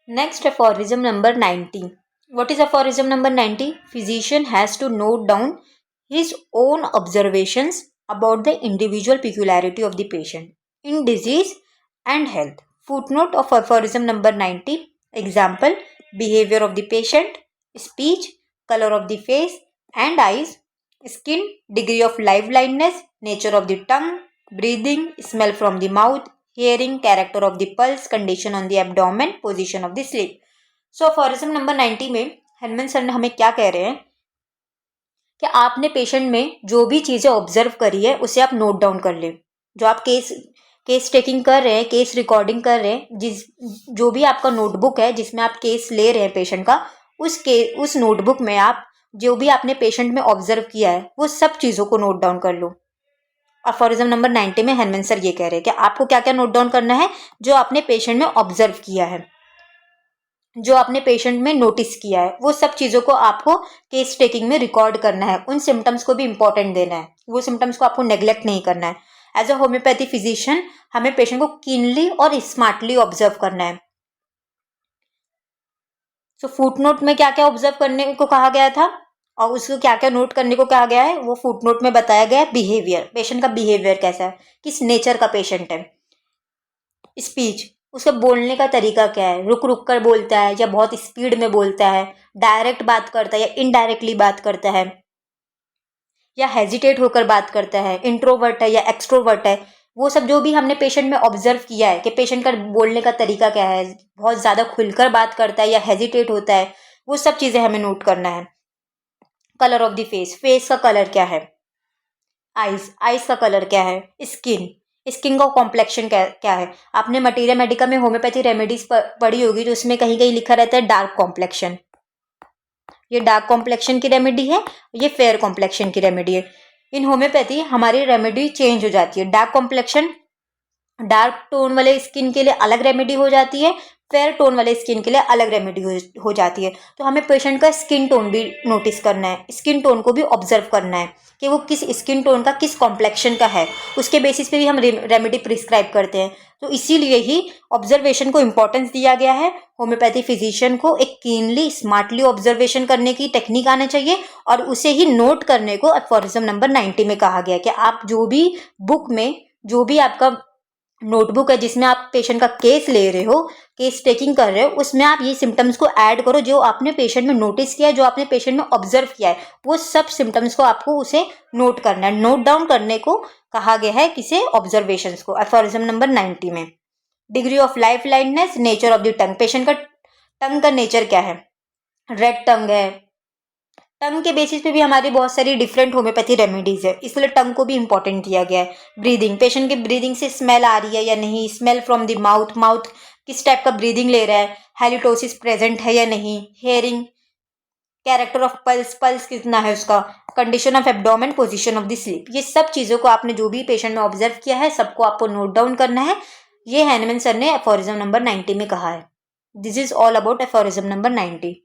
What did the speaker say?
Next, aphorism number 90. What is aphorism number 90? Physician has to note down his own observations about the individual peculiarity of the patient in disease and health. Footnote of aphorism number 90. Example: behavior of the patient, speech, color of the face and eyes, skin, degree of liveliness, nature of the tongue, breathing, smell from the mouth, hearing, character of the pulse, condition on the abdomen, position of the sleep. So aphorism number 90 में Hanuman sir ने हमें क्या कह रहे हैं कि आपने patient में जो भी चीज़ें ऑब्जर्व करी है उसे आप नोट डाउन कर लें। जो आप केस टेकिंग कर रहे हैं, केस रिकॉर्डिंग कर रहे हैं, जो भी आपका नोटबुक है जिसमें आप केस ले रहे हैं पेशेंट का, उस नोटबुक में आप जो भी आपने पेशेंट में ऑब्जर्व किया है वो सब चीज़ों को नोट डाउन कर लो। अफोरिज्म नंबर 90 में हनुमान सर ये कह रहे हैं कि आपको क्या क्या नोट डाउन करना है, जो आपने पेशेंट में ऑब्जर्व किया है, जो आपने पेशेंट में नोटिस किया है, वो सब चीज़ों को आपको केस टेकिंग में रिकॉर्ड करना है। उन सिम्टम्स को भी इंपॉर्टेंट देना है, वो सिम्टम्स को आपको नेग्लेक्ट नहीं करना है। एज अ होम्योपैथी फिजिशियन हमें पेशेंट को कीनली और स्मार्टली ऑब्जर्व करना है। सो फुटनोट में क्या क्या ऑब्जर्व करने को कहा गया था और उसको क्या क्या नोट करने को कहा गया है, वो फुटनोट में बताया गया है। बिहेवियर, पेशेंट का बिहेवियर कैसा है, किस नेचर का पेशेंट है। स्पीच, उसके बोलने का तरीका क्या है, रुक रुक कर बोलता है या बहुत स्पीड में बोलता है, डायरेक्ट बात करता है या इनडायरेक्टली बात करता है, या हेजिटेट होकर बात करता है, इंट्रोवर्ट है या एक्सट्रोवर्ट है। वो सब जो भी हमने पेशेंट में ऑब्जर्व किया है कि पेशेंट का बोलने का तरीका क्या है, बहुत ज़्यादा खुलकर बात करता है या हेजिटेट होता है, वो सब चीज़ें हमें नोट करना है। Colour of the face, face का कलर क्या है। आइज का कलर क्या है। स्किन का कॉम्प्लेक्शन क्या है। आपने मटीरियल मेडिका में होम्योपैथी रेमेडीज पढ़ी होगी, तो उसमें कहीं कहीं लिखा रहता है डार्क कॉम्प्लेक्शन। ये डार्क कॉम्प्लेक्शन की रेमेडी है, ये फेयर कॉम्प्लेक्शन की रेमेडी है। इन होम्योपैथी हमारी रेमेडी चेंज हो जाती है। डार्क कॉम्प्लेक्शन, डार्क टोन वाले स्किन के लिए अलग रेमेडी हो जाती है, फेयर टोन वाले स्किन के लिए अलग रेमेडी हो जाती है। तो हमें पेशेंट का स्किन टोन भी नोटिस करना है, स्किन टोन को भी ऑब्जर्व करना है कि वो किस स्किन टोन का, किस कॉम्प्लेक्शन का है। उसके बेसिस पे भी हम रेमेडी प्रिस्क्राइब करते हैं। तो इसीलिए ही ऑब्जर्वेशन को इंपॉर्टेंस दिया गया है। होम्योपैथी फिजिशियन को एक कीनली स्मार्टली ऑब्जर्वेशन करने की टेक्निक आना चाहिए और उसे ही नोट करने को अफोरिज्म नंबर 90 में कहा गया कि आप जो भी बुक में, जो भी आपका नोटबुक है जिसमें आप पेशेंट का केस ले रहे हो, केस टेकिंग कर रहे हो, उसमें आप ये सिम्टम्स को ऐड करो जो आपने पेशेंट में नोटिस किया है, जो आपने पेशेंट में ऑब्जर्व किया है। वो सब सिम्टम्स को आपको उसे नोट करना है। नोट डाउन करने को कहा गया है किसे, ऑब्जर्वेशंस को, अफोरिज्म नंबर 90 में। Degree of life lineness, nature of the tongue, patient का टंग का नेचर क्या है। रेड टंग है, टंग के बेसिस पे भी हमारी बहुत सारी डिफरेंट होम्योपैथी रेमेडीज है, इसलिए टंग को भी इंपॉर्टेंट दिया गया है। ब्रीदिंग, पेशेंट की ब्रीदिंग से स्मेल आ रही है या नहीं, smell from the mouth, mouth किस टाइप का ब्रीदिंग ले रहा है, हेलिटोसिस प्रेजेंट है या नहीं। Hearing, character of pulse, pulse कितना है उसका, condition of abdomen, position of the sleep. ये सब चीज़ों को आपने जो भी पेशेंट में ऑब्जर्व किया है सबको आपको नोट डाउन करना है। ये हैनमन सर ने अफोरिज्म नंबर 90 में कहा है। This is all about aphorism number 90।